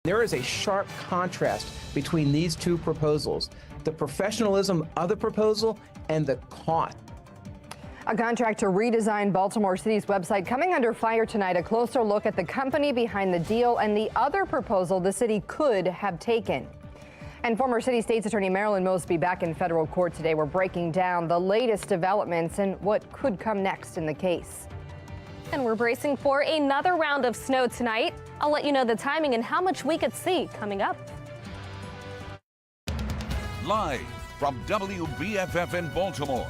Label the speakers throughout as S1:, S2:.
S1: There is a sharp contrast between these two proposals, the professionalism of the proposal and the cost.
S2: A contract to redesign Baltimore City's website coming under fire tonight. A closer look at the company behind the deal and the other proposal the city could have taken. And former City State's Attorney Marilyn Mosby back in federal court today. We're breaking down the latest developments and what could come next in the case.
S3: And we're bracing for another round of snow tonight. I'll let you know the timing and how much we could see coming up.
S4: Live from WBFF in Baltimore,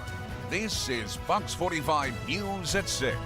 S4: this is Fox 45 News at 6.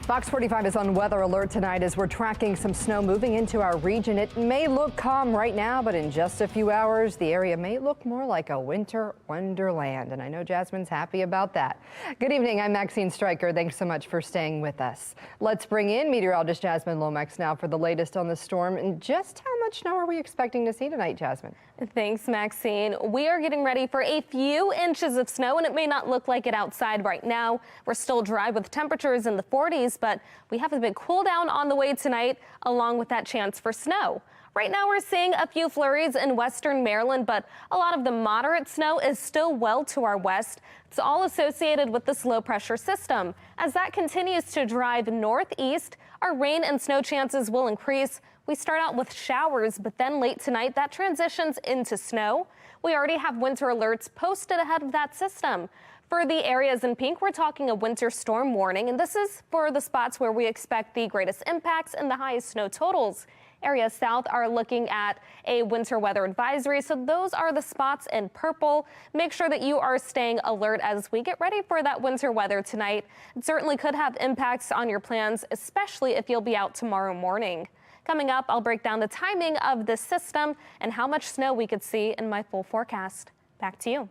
S2: Fox 45 is on weather alert tonight as we're tracking some snow moving into our region. It may look calm right now, but in just a few hours, the area may look more like a winter wonderland. And I know Jasmine's happy about that. Good evening. I'm Maxine Stryker. Thanks so much for staying with us. Let's bring in meteorologist Jasmine Lomax now for the latest on the storm. And just how much snow are we expecting to see tonight, Jasmine?
S3: Thanks, Maxine. We are getting ready for a few inches of snow, and it may not look like it outside right now. We're still dry with temperatures in the 40s, but we have a big cool down on the way tonight, along with that chance for snow. Right now, we're seeing a few flurries in western Maryland, but a lot of the moderate snow is still well to our west. It's all associated with this low pressure system. As that continues to drive northeast, our rain and snow chances will increase. We start out with showers, but then late tonight, that transitions into snow. We already have winter alerts posted ahead of that system. For the areas in pink, we're talking a winter storm warning, and this is for the spots where we expect the greatest impacts and the highest snow totals. Areas south are looking at a winter weather advisory, so those are the spots in purple. Make sure that you are staying alert as we get ready for that winter weather tonight. It certainly could have impacts on your plans, especially if you'll be out tomorrow morning. Coming up, I'll break down the timing of this system and how much snow we could see in my full forecast. Back to you.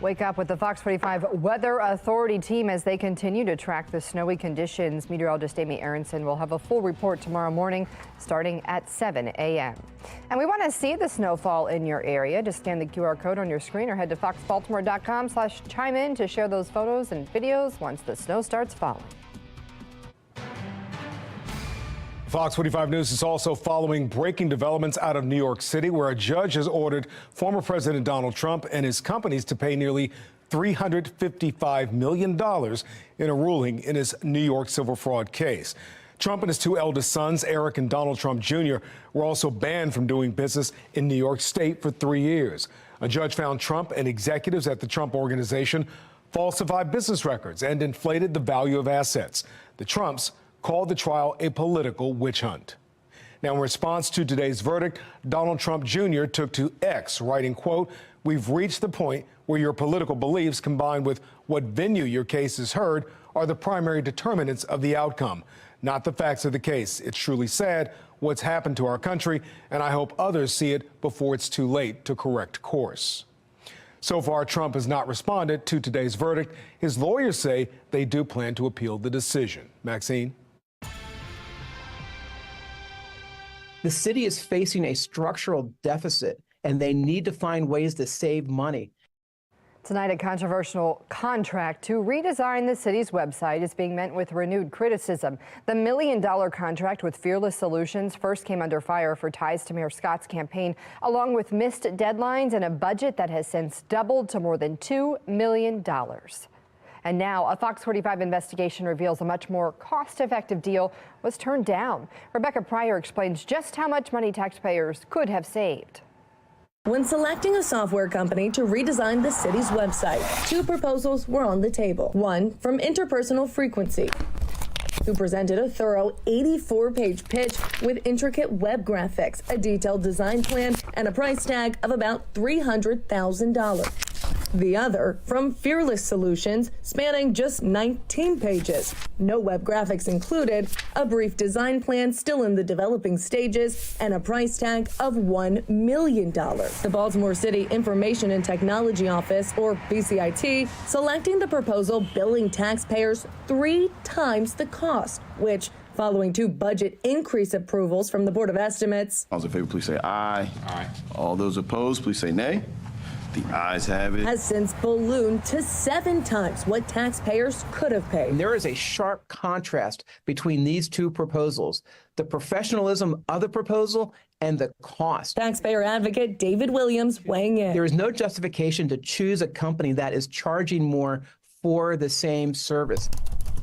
S2: Wake up with the Fox 45 Weather Authority team as they continue to track the snowy conditions. Meteorologist Amy Aronson will have a full report tomorrow morning starting at 7 a.m. And we want to see the snowfall in your area. Just scan the QR code on your screen or head to foxbaltimore.com/chime in to share those photos and videos once the snow starts falling.
S5: Fox 45 News is also following breaking developments out of New York City, where a judge has ordered former President Donald Trump and his companies to pay nearly $355 million in a ruling in his New York civil fraud case. Trump and his two eldest sons, Eric and Donald Trump Jr., were also banned from doing business in New York State for 3 years. A judge found Trump and executives at the Trump Organization falsified business records and inflated the value of assets. The Trumps called the trial a political witch hunt. Now, in response to today's verdict, Donald Trump Jr. took to X, writing, quote, "We've reached the point where your political beliefs combined with what venue your case is heard are the primary determinants of the outcome, not the facts of the case. It's truly sad what's happened to our country, and I hope others see it before it's too late to correct course." So far, Trump has not responded to today's verdict. His lawyers say they do plan to appeal the decision. Maxine?
S1: The city is facing a structural deficit, and they need to find ways to save money.
S2: Tonight, a controversial contract to redesign the city's website is being met with renewed criticism. The $1 million contract with Fearless Solutions first came under fire for ties to Mayor Scott's campaign, along with missed deadlines and a budget that has since doubled to more than $2 million. And now a Fox 45 investigation reveals a much more cost-effective deal was turned down. Rebecca Pryor explains just how much money taxpayers could have saved.
S6: When selecting a software company to redesign the city's website, two proposals were on the table. One from Interpersonal Frequency, who presented a thorough 84-page pitch with intricate web graphics, a detailed design plan, and a price tag of about $300,000. The other from Fearless Solutions, spanning just 19 pages. No web graphics included, a brief design plan still in the developing stages, and a price tag of $1 million. The Baltimore City Information and Technology Office, or BCIT, selecting the proposal billing taxpayers 3 times the cost, which, following 2 budget increase approvals from the Board of Estimates.
S7: All those in favor, please say aye. Aye. All those opposed, please say nay. The ayes have it.
S6: Has since ballooned to 7 times what taxpayers could have paid.
S1: And there is a sharp contrast between these two proposals, the professionalism of the proposal and the cost.
S6: Taxpayer advocate David Williams weighing in.
S1: There is no justification to choose a company that is charging more for the same service.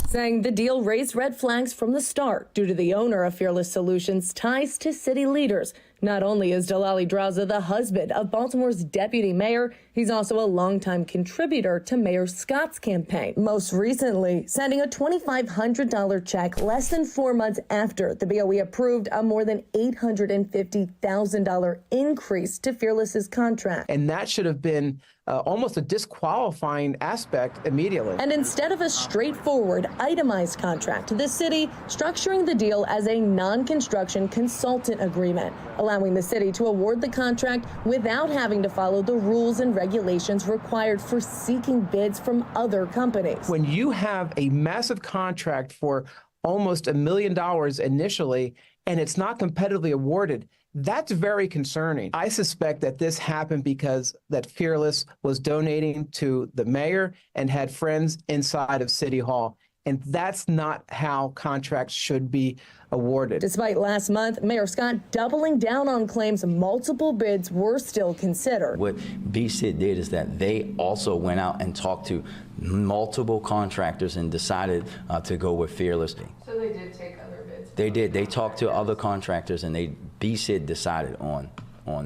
S6: Saying the deal raised red flags from the start due to the owner of Fearless Solutions' ties to city leaders. Not only is Delali Draza the husband of Baltimore's deputy mayor, he's also a longtime contributor to Mayor Scott's campaign. Most recently, sending a $2,500 check less than 4 months after the BOE approved a more than $850,000 increase to Fearless's contract.
S1: And that should have been almost a disqualifying aspect immediately.
S6: And instead of a straightforward, itemized contract, the city structuring the deal as a non-construction consultant agreement, allowing the city to award the contract without having to follow the rules and regulations required for seeking bids from other companies.
S1: When you have a massive contract for almost $1 million initially, and it's not competitively awarded, that's very concerning. I suspect that this happened because that Fearless was donating to the mayor and had friends inside of City Hall. And that's not how contracts should be awarded.
S6: Despite last month, Mayor Scott doubling down on claims multiple bids were still considered.
S8: What BCIT did is that they also went out and talked to multiple contractors and decided to go with Fearless.
S9: So they did take other bids?
S8: They did. They talked to other contractors, and BCIT decided on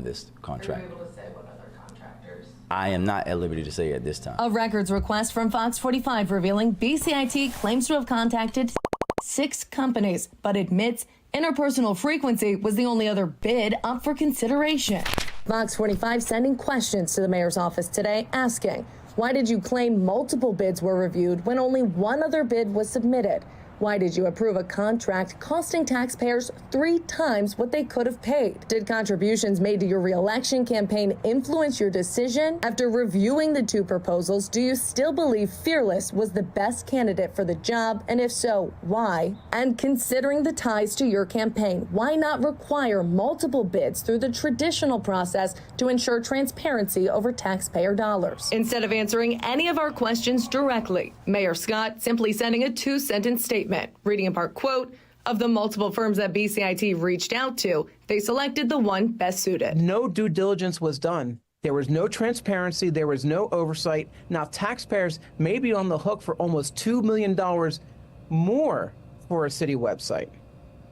S8: this contract.
S9: Are you able to say what other contractors?
S8: I am not at liberty to say at this time.
S6: A records request from FOX45 revealing BCIT claims to have contacted 6 companies, but admits interpersonal frequency was the only other bid up for consideration. FOX45 sending questions to the mayor's office today asking, why did you claim multiple bids were reviewed when only one other bid was submitted? Why did you approve a contract costing taxpayers 3 times what they could have paid? Did contributions made to your re-election campaign influence your decision? After reviewing the 2 proposals, do you still believe Fearless was the best candidate for the job? And if so, why? And considering the ties to your campaign, why not require multiple bids through the traditional process to ensure transparency over taxpayer dollars? Instead of answering any of our questions directly, Mayor Scott simply sending a 2-sentence statement. Reading in part, quote, of the multiple firms that BCIT reached out to, they selected the one best suited.
S1: No due diligence was done. There was no transparency. There was no oversight. Now, taxpayers may be on the hook for almost $2 million more for a city website.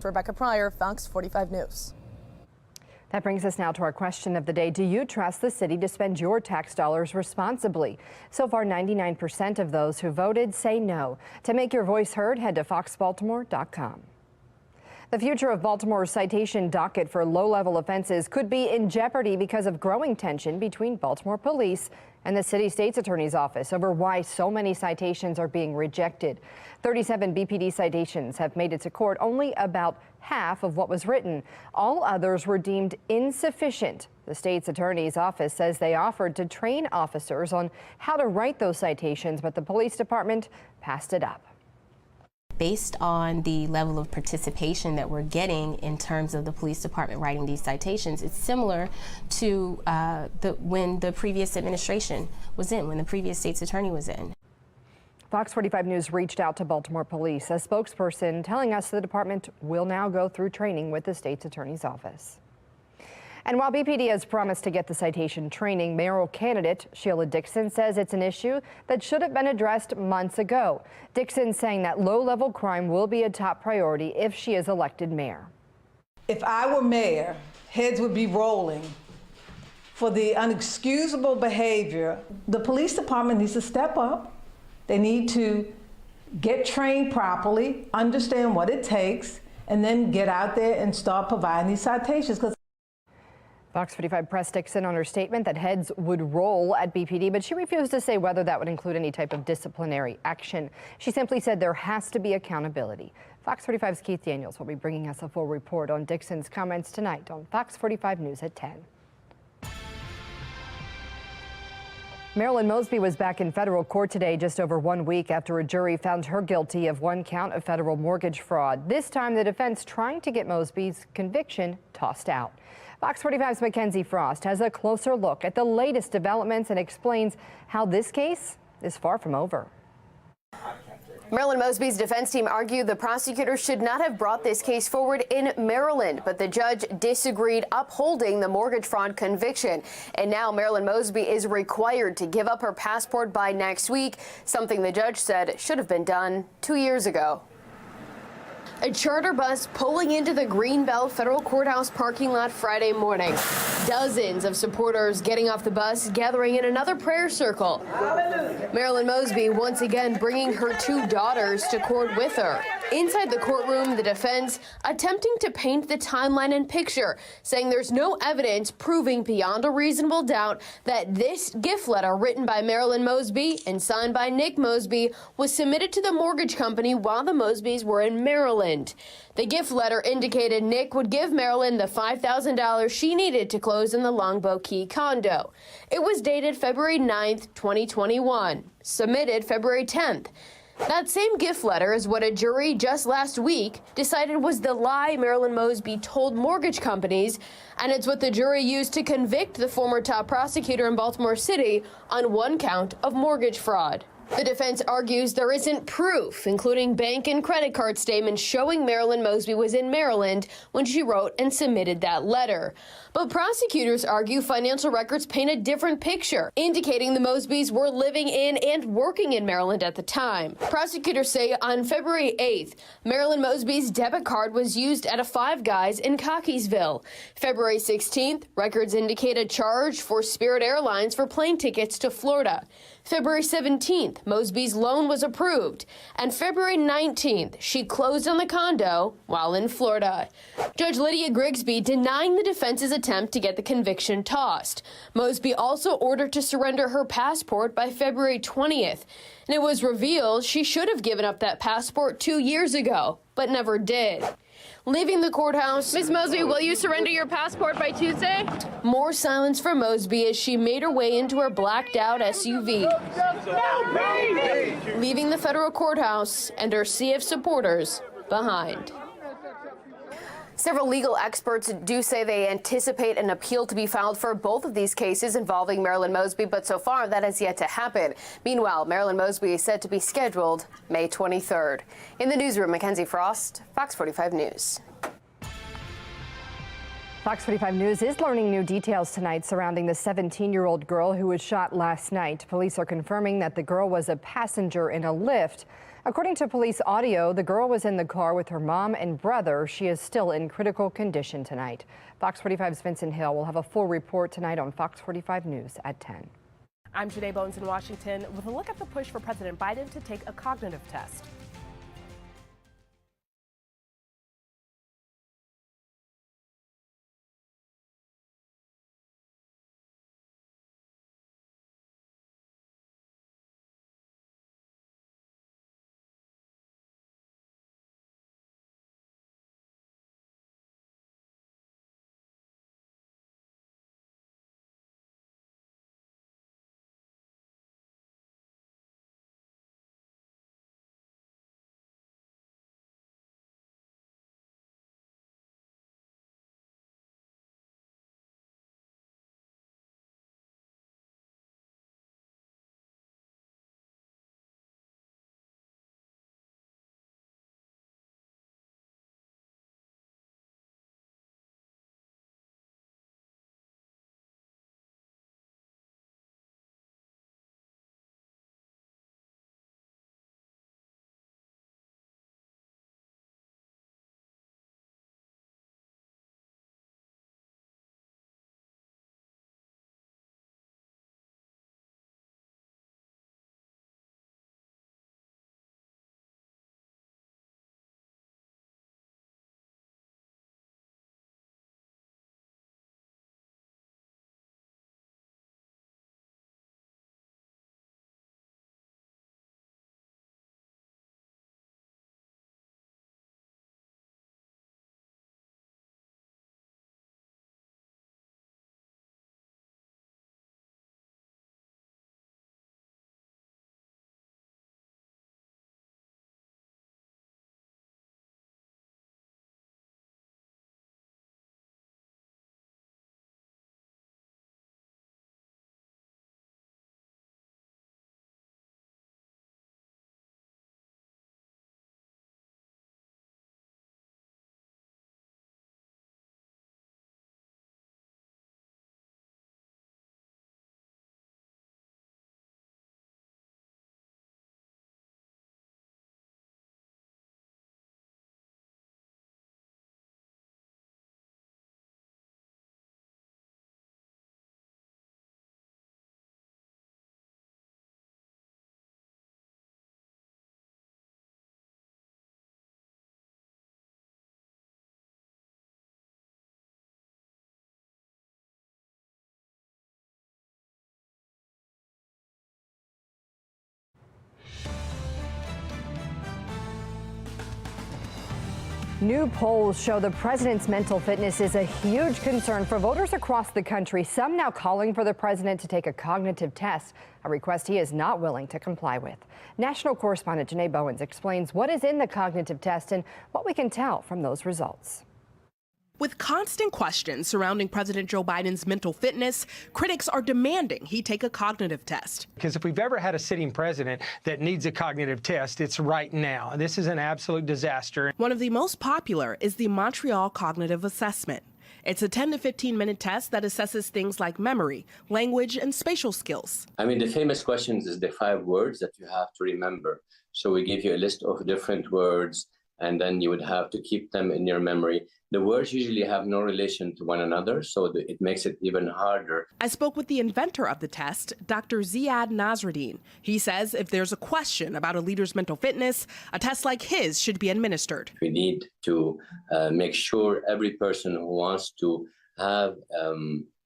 S6: Rebecca Pryor, Fox 45 News.
S2: That brings us now to our question of the day. Do you trust the city to spend your tax dollars responsibly? So far, 99% of those who voted say no. To make your voice heard, head to foxbaltimore.com. The future of Baltimore's citation docket for low-level offenses could be in jeopardy because of growing tension between Baltimore police and the city state's attorney's office over why so many citations are being rejected. 37 BPD citations have made it to court, only about half of what was written. All others were deemed insufficient. The state's attorney's office says they offered to train officers on how to write those citations, but the police department passed it up.
S10: Based on the level of participation that we're getting in terms of the police department writing these citations, it's similar to when the previous administration was in, when the previous state's attorney was in.
S2: Fox 45 News reached out to Baltimore police, a spokesperson telling us the department will now go through training with the state's attorney's office. And while BPD has promised to get the citation training, mayoral candidate Sheila Dixon says it's an issue that should have been addressed months ago. Dixon saying that low-level crime will be a top priority if she is elected mayor.
S11: If I were mayor, heads would be rolling for the unexcusable behavior. The police department needs to step up. They need to get trained properly, understand what it takes, and then get out there and start providing these citations.
S2: Fox 45 pressed Dixon on her statement that heads would roll at BPD, but she refused to say whether that would include any type of disciplinary action. She simply said there has to be accountability. Fox 45's Keith Daniels will be bringing us a full report on Dixon's comments tonight on Fox 45 News at 10. Marilyn Mosby was back in federal court today just over 1 week after a jury found her guilty of 1 count of federal mortgage fraud. This time the defense trying to get Mosby's conviction tossed out. Fox 45's Mackenzie Frost has a closer look at the latest developments and explains how this case is far from over.
S7: Marilyn Mosby's defense team argued the prosecutor should not have brought this case forward in Maryland, but the judge disagreed, upholding the mortgage fraud conviction. And now Marilyn Mosby is required to give up her passport by next week, something the judge said should have been done 2 years ago. A charter bus pulling into the Greenbelt Federal Courthouse parking lot Friday morning. Dozens of supporters getting off the bus, gathering in another prayer circle. Hallelujah. Marilyn Mosby once again bringing her 2 daughters to court with her. Inside the courtroom, the defense attempting to paint the timeline and picture, saying there's no evidence proving beyond a reasonable doubt that this gift letter written by Marilyn Mosby and signed by Nick Mosby was submitted to the mortgage company while the Mosbys were in Maryland. The gift letter indicated Nick would give Marilyn the $5,000 she needed to close in the Longboat Key condo. It was dated February 9th, 2021, submitted February 10th. That same gift letter is what a jury just last week decided was the lie Marilyn Mosby told mortgage companies, and it's what the jury used to convict the former top prosecutor in Baltimore City on 1 count of mortgage fraud. The defense argues there isn't proof, including bank and credit card statements showing Marilyn Mosby was in Maryland when she wrote and submitted that letter. But prosecutors argue financial records paint a different picture, indicating the Mosbys were living in and working in Maryland at the time. Prosecutors say on February 8th, Marilyn Mosby's debit card was used at a Five Guys in Cockeysville. February 16th, records indicate a charge for Spirit Airlines for plane tickets to Florida. February 17th, Mosby's loan was approved, and February 19th, she closed on the condo while in Florida. Judge Lydia Grigsby denying the defense's attempt to get the conviction tossed. Mosby also ordered to surrender her passport by February 20th, and it was revealed she should have given up that passport 2 years ago, but never did. Leaving the courthouse, Ms. Mosby, will you surrender your passport by Tuesday? More silence for Mosby as she made her way into her blacked-out SUV. Leaving the federal courthouse and her sea of supporters behind. Several legal experts do say they anticipate an appeal to be filed for both of these cases involving Marilyn Mosby, but so far that has yet to happen. Meanwhile, Marilyn Mosby is set to be scheduled May 23rd. In the newsroom, Mackenzie Frost, Fox 45 News.
S2: Fox 45 News is learning new details tonight surrounding the 17-year-old girl who was shot last night. Police are confirming that the girl was a passenger in a Lyft. According to police audio, the girl was in the car with her mom and brother. She is still in critical condition tonight. Fox 45's Vincent Hill will have a full report tonight on Fox 45 News at 10.
S12: I'm Janae Bones in Washington with a look at the push for President Biden to take a cognitive test.
S2: New polls show the president's mental fitness is a huge concern for voters across the country. Some now calling for the president to take a cognitive test, a request he is not willing to comply with. National correspondent Janae Bowens explains what is in the cognitive test and what we can tell from those results.
S12: With constant questions surrounding President Joe Biden's mental fitness, critics are demanding he take a cognitive test.
S13: Because if we've ever had a sitting president that needs a cognitive test, it's right now. This is an absolute disaster.
S12: One of the most popular is the Montreal Cognitive Assessment. It's a 10 to 15-minute test that assesses things like memory, language, and spatial skills.
S14: I mean, the famous questions is the 5 words that you have to remember. So we give you a list of different words, and then you would have to keep them in your memory. The words usually have no relation to one another, so it makes it even harder.
S12: I spoke with the inventor of the test, Dr. Ziad Nasruddin. He says if there's a question about a leader's mental fitness, a test like his should be administered.
S14: We need to make sure every person who wants to have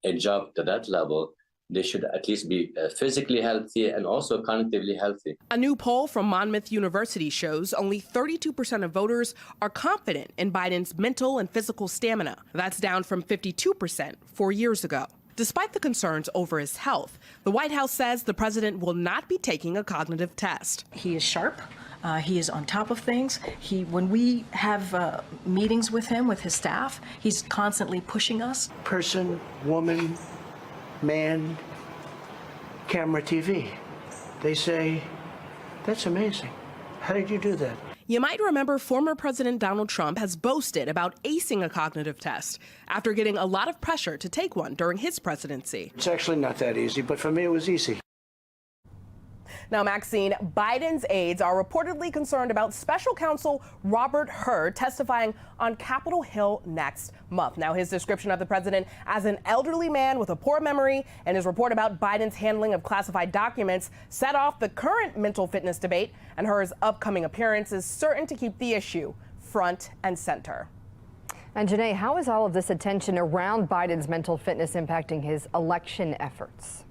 S14: a job to that level, they should at least be physically healthy and also cognitively healthy.
S12: A new poll from Monmouth University shows only 32% of voters are confident in Biden's mental and physical stamina. That's down from 52% 4 years ago. Despite the concerns over his health, the White House says the president will not be taking a cognitive test.
S15: He is sharp. He is on top of things. When we have meetings with him, with his staff, he's constantly pushing us.
S16: Person, woman, man, camera, TV. They say, that's amazing. How did you do that?
S12: You might remember former President Donald Trump has boasted about acing a cognitive test after getting a lot of pressure to take one during his presidency.
S16: It's actually not that easy, but for me it was easy.
S12: Now, Maxine, Biden's aides are reportedly concerned about special counsel Robert Hur testifying on Capitol Hill next month. Now, his description of the president as an elderly man with a poor memory and his report about Biden's handling of classified documents set off the current mental fitness debate, and Hur's upcoming appearance is certain to keep the issue front and center.
S2: And Janae, how is all of this attention around Biden's mental fitness impacting his election efforts?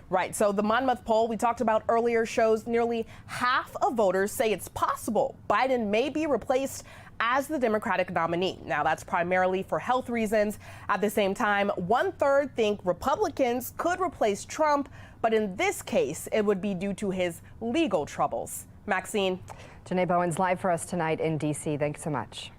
S12: Right. So the Monmouth poll we talked about earlier shows nearly half of voters say it's possible Biden may be replaced as the Democratic nominee. Now, that's primarily for health reasons. At the same time, 1/3 think Republicans could replace Trump, but in this case, it would be due to his legal troubles. Maxine.
S2: Janae Bowens live for us tonight in D.C. Thanks so much.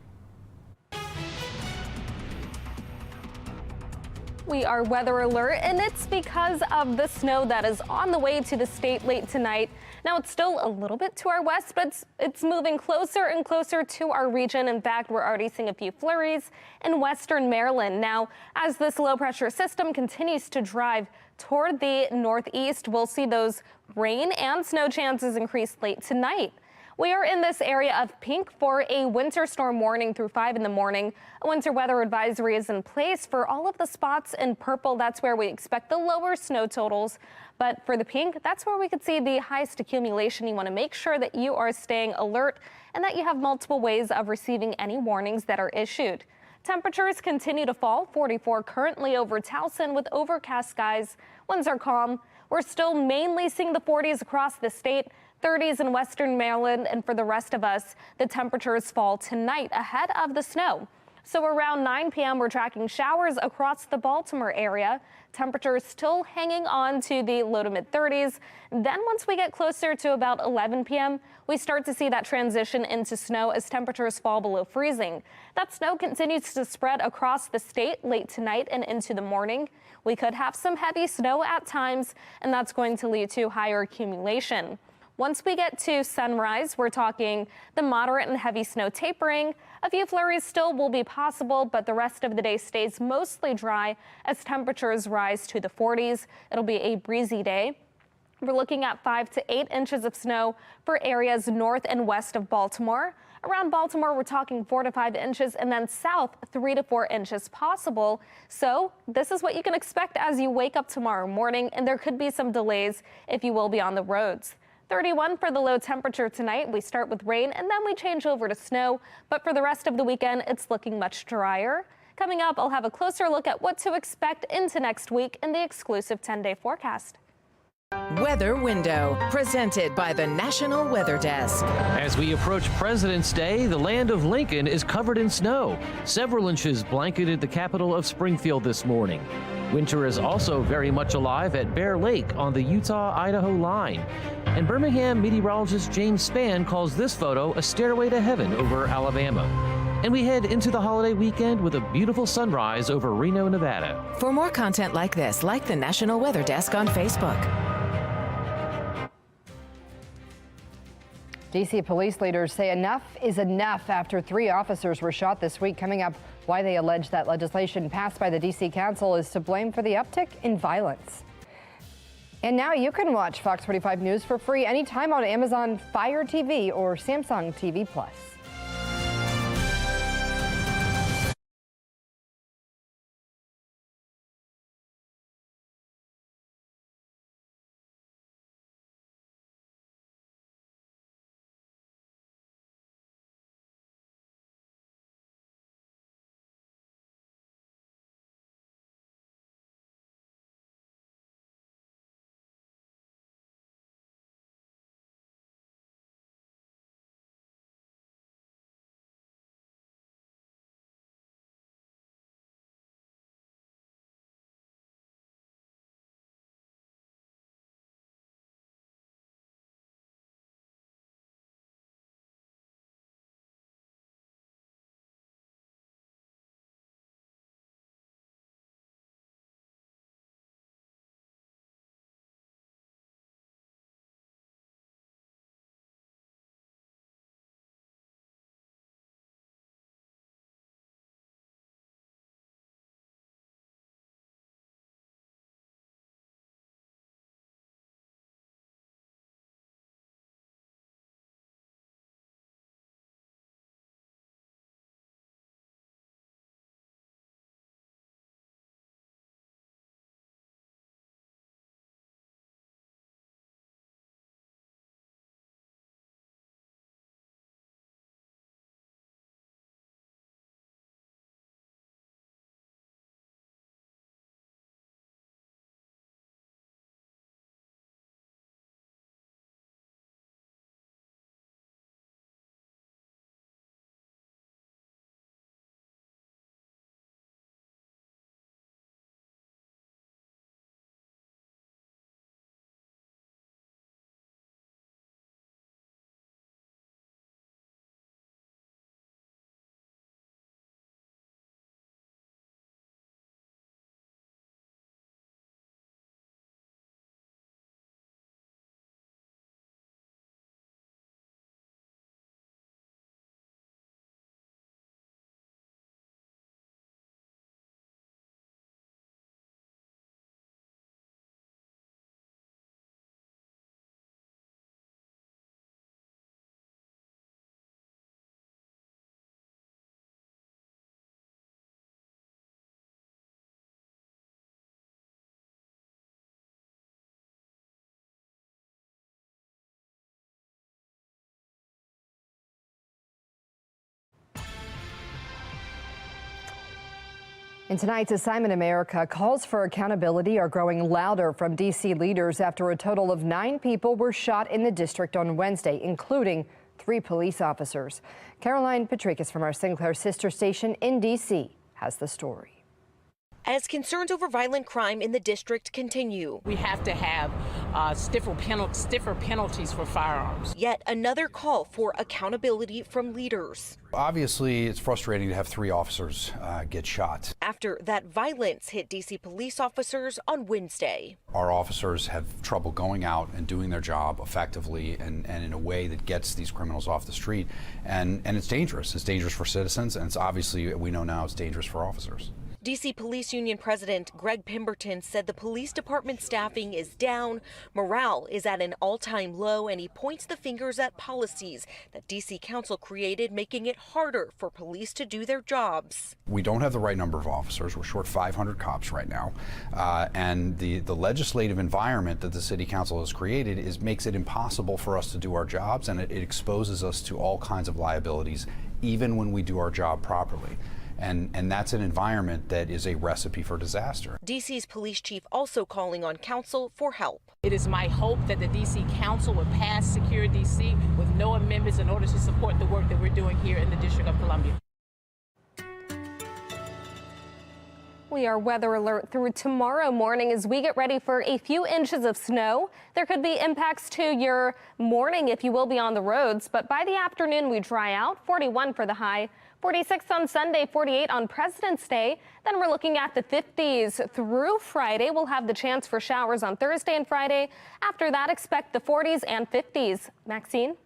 S3: We are weather alert, and it's because of the snow that is on the way to the state late tonight. Now, it's still a little bit to our west, but it's moving closer and closer to our region. In fact, we're already seeing a few flurries in western Maryland. Now, as this low pressure system continues to drive toward the northeast, we'll see those rain and snow chances increase late tonight. We are in this area of pink for a winter storm warning through 5 in the morning. A winter weather advisory is in place for all of the spots in purple. That's where we expect the lower snow totals. But for the pink, that's where we could see the highest accumulation. You want to make sure that you are staying alert and that you have multiple ways of receiving any warnings that are issued. Temperatures continue to fall. 44 currently over Towson with overcast skies. Winds are calm. We're still mainly seeing the 40s across the state. 30s in western Maryland, and for the rest of us, the temperatures fall tonight ahead of the snow. So around 9 p.m., we're tracking showers across the Baltimore area. Temperatures still hanging on to the low to mid 30s. Then once we get closer to about 11 p.m., we start to see that transition into snow as temperatures fall below freezing. That snow continues to spread across the state late tonight and into the morning. We could have some heavy snow at times, and that's going to lead to higher accumulation. Once we get to sunrise, we're talking the moderate and heavy snow tapering. A few flurries still will be possible, but the rest of the day stays mostly dry as temperatures rise to the 40s. It'll be a breezy day. We're looking at 5 to 8 inches of snow for areas north and west of Baltimore. Around Baltimore, we're talking 4 to 5 inches, and then south, 3 to 4 inches possible. So this is what you can expect as you wake up tomorrow morning, and there could be some delays if you will be on the roads. 31 for the low temperature tonight. We start with rain and then we change over to snow. But for the rest of the weekend, it's looking much drier. Coming up, I'll have a closer look at what to expect into next week in the exclusive 10-day forecast.
S17: Weather Window, presented by the National Weather Desk.
S18: As we approach President's Day, the land of Lincoln is covered in snow. Several inches blanketed the capital of Springfield this morning. Winter is also very much alive at Bear Lake on the Utah-Idaho line. And Birmingham meteorologist James Spann calls this photo a stairway to heaven over Alabama. And we head into the holiday weekend with a beautiful sunrise over Reno, Nevada.
S17: For more content like this, like the National Weather Desk on Facebook.
S2: D.C. police leaders say enough is enough after 3 officers were shot this week. Coming up, why they allege that legislation passed by the D.C. Council is to blame for the uptick in violence. And now you can watch Fox 45 News for free anytime on Amazon Fire TV or Samsung TV Plus. In tonight's Assignment America, calls for accountability are growing louder from D.C. leaders after a total of 9 people were shot in the district on Wednesday, including 3 police officers. Caroline Patricus from our Sinclair sister station in D.C. has the story.
S19: As concerns over violent crime in the district continue,
S20: we have to have stiffer penalties for firearms.
S19: Yet another call for accountability from leaders.
S21: Obviously, it's frustrating to have 3 officers get shot.
S19: After that violence hit D.C. police officers on Wednesday.
S21: Our officers have trouble going out and doing their job effectively and in a way that gets these criminals off the street. And it's dangerous. It's dangerous for citizens, and it's obviously, we know now, it's dangerous for officers.
S19: D.C. Police Union President Greg Pemberton said the police department staffing is down, morale is at an all-time low, and he points the fingers at policies that D.C. Council created, making it harder for police to do their jobs.
S21: We don't have the right number of officers. We're short 500 cops right now. And the legislative environment that the City Council has created makes it impossible for us to do our jobs, and it exposes us to all kinds of liabilities, even when we do our job properly. And that's an environment that is a recipe for disaster.
S19: DC's police chief also calling on council for help.
S20: It is my hope that the DC Council will pass Secure DC with no amendments in order to support the work that we're doing here in the District of Columbia.
S3: We are weather alert through tomorrow morning as we get ready for a few inches of snow. There could be impacts to your morning if you will be on the roads, but by the afternoon we dry out. 41 for the high, 46 on Sunday, 48 on President's Day. Then we're looking at the 50s through Friday. We'll have the chance for showers on Thursday and Friday. After that, expect the 40s and 50s. Maxine?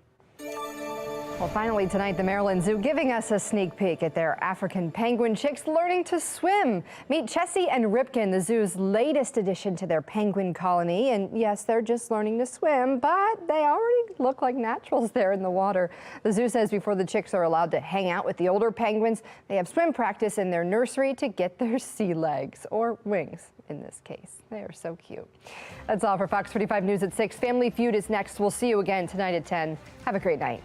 S2: Well, finally tonight, the Maryland Zoo giving us a sneak peek at their African penguin chicks learning to swim. Meet Chessie and Ripken, the zoo's latest addition to their penguin colony. And yes, they're just learning to swim, but they already look like naturals there in the water. The zoo says before the chicks are allowed to hang out with the older penguins, they have swim practice in their nursery to get their sea legs, or wings in this case. They are so cute. That's all for Fox 45 News at 6. Family Feud is next. We'll see you again tonight at 10. Have a great night.